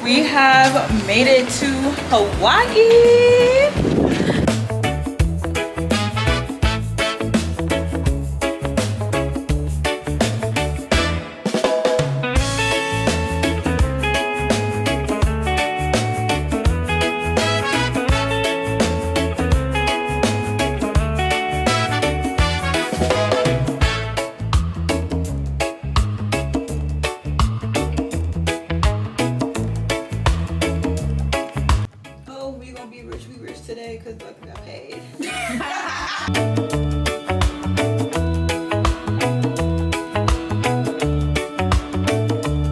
We have made it to Hawaii. Today because look, I got paid.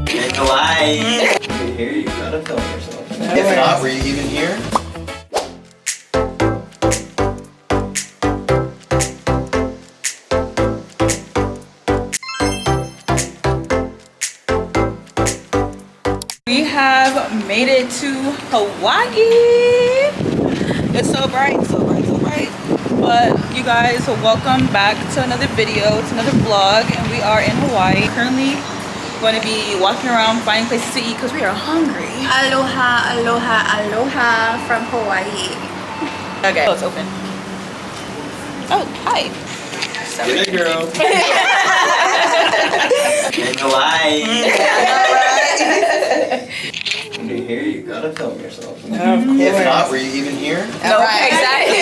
It's Hawaii. You hear? You gotta film yourself. If not, were you even here? We have made it to Hawaii. It's so bright, so bright, so bright. But you guys, welcome back to another video, to another vlog, and we are in Hawaii. Currently going to be walking around finding places to eat because we are hungry. Aloha, aloha, aloha from Hawaii. Okay, oh, it's open. Oh, hi. Good girl. It's Hawaii. When you're here, you gotta film yourself. If not, were you even here? No, right. Exactly.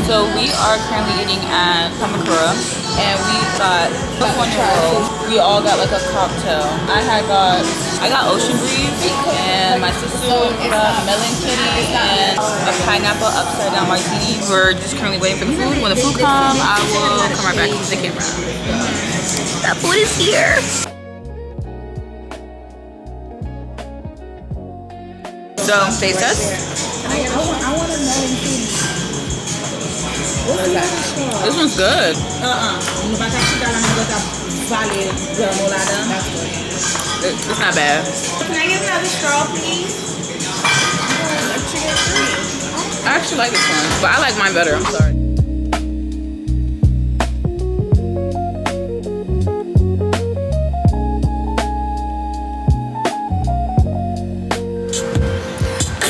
So we are currently eating at Kamakura, and we got California roll. We all got like a cocktail. I got ocean breeze, and my sister got melon kitty and a pineapple upside down martini. We're just currently waiting for the food. When the food comes, I will come right back to the camera. That food is here. So taste test. I want to know. This one's good. It's not bad. Can I get another straw, please? I actually like this one, but I like mine better. I'm sorry.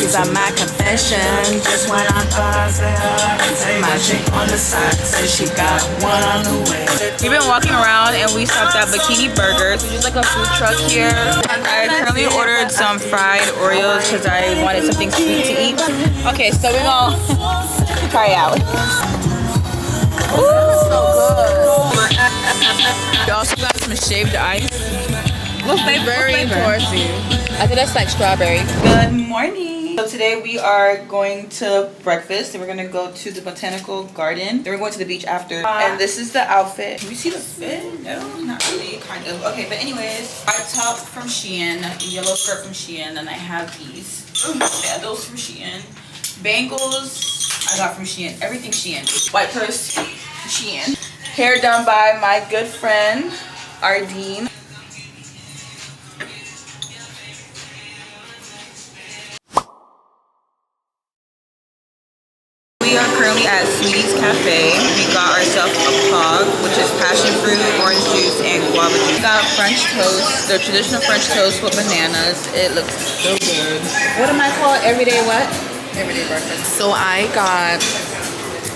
These are my confessions. Just when I thought I said her, my chick on the side said she got one on the way. We've been walking around and we stopped at Bikini Burgers, which is like a food truck here. I currently ordered some fried Oreos because I wanted something sweet to eat. Okay, so we're gonna try it out. Ooh, so good. We also got some shaved ice. What flavor? Very torty. I think that's like strawberry. Good morning. So today we are going to breakfast, and we're gonna go to the botanical garden. Then we're going to the beach after. And this is the outfit. Can you see the fit? No, not really. Kind of. Okay, but anyways, white top from Shein, yellow skirt from Shein, and I have these sandals from Shein, bangles I got from Shein. Everything Shein. White purse, Shein. Hair done by my good friend Ardeen. We are currently at Sweetie's Cafe. We got ourselves a pog, which is passion fruit, orange juice, and guava juice. We got French toast, the traditional French toast with bananas. It looks so good. What am I called? Everyday what? Everyday breakfast. So I got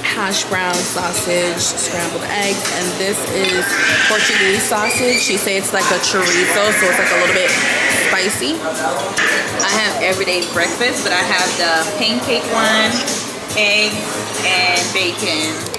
hash brown sausage, scrambled eggs, and this is Portuguese sausage. She said it's like a chorizo, so it's like a little bit spicy. I have everyday breakfast, but I have the pancake one, eggs, and bacon.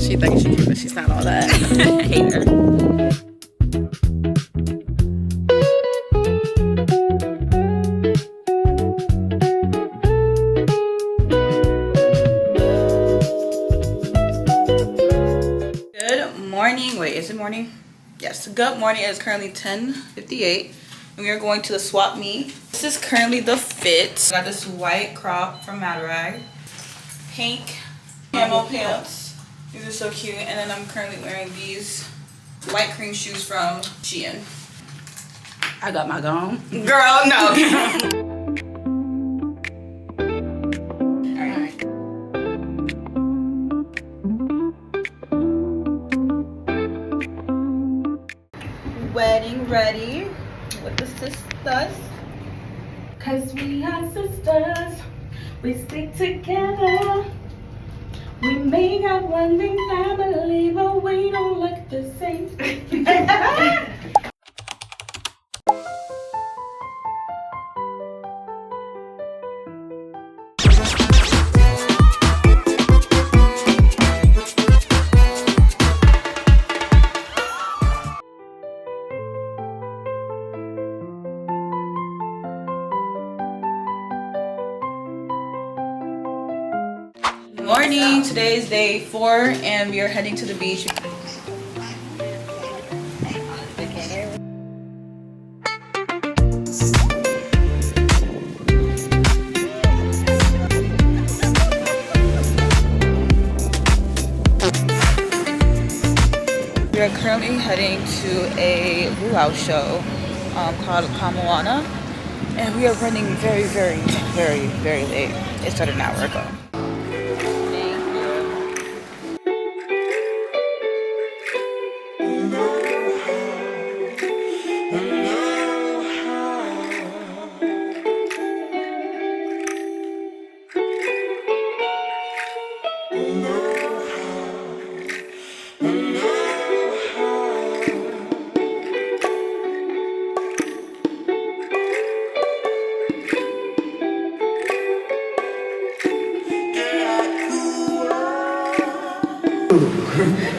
She thinks she's cute, but she's not all that. I hate her. morning. Wait, is it morning? Yes, good morning. It is currently 10:58 and we are going to the swap meet. This is currently the fit. I got this white crop from Madarag, pink camo pants. These are so cute. And then I'm currently wearing these white cream shoes from Shein. I got my gone. Girl, no. Wedding ready with the sisters. Cause we are sisters, we stick together. We make up one big family, but we don't look the same. Morning, today is day 4 and we are heading to the beach. We are currently heading to a Luau show called Kamoana, and we are running very late. It started an hour ago.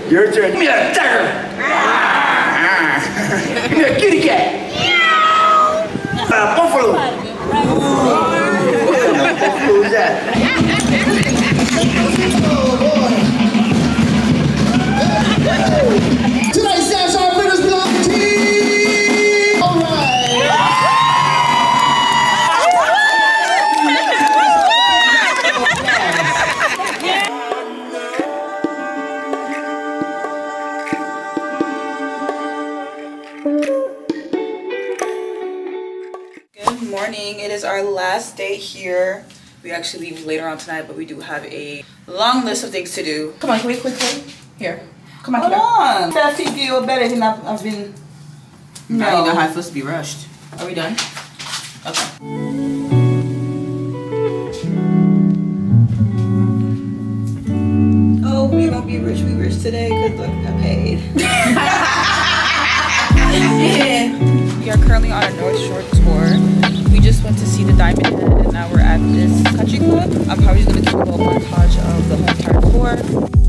Your turn. Give me that tiger. Give me a kitty cat. Buffalo. Who's that? Tonight's dance our winners belong to team. All right. Good morning. It is our last day here. We actually leave later on tonight, but we do have a long list of things to do. Come on, can we quickly? Here. Come on, Hold on. I think you better than I've been. Now you know how it's supposed to be rushed. Are we done? Okay. Oh, we won't be rich. We rich today because look, I paid. We are currently on a North Shore tour. We just went to see the Diamond Head and now we're at this country club. I'm probably just going to do a little montage of the whole entire tour.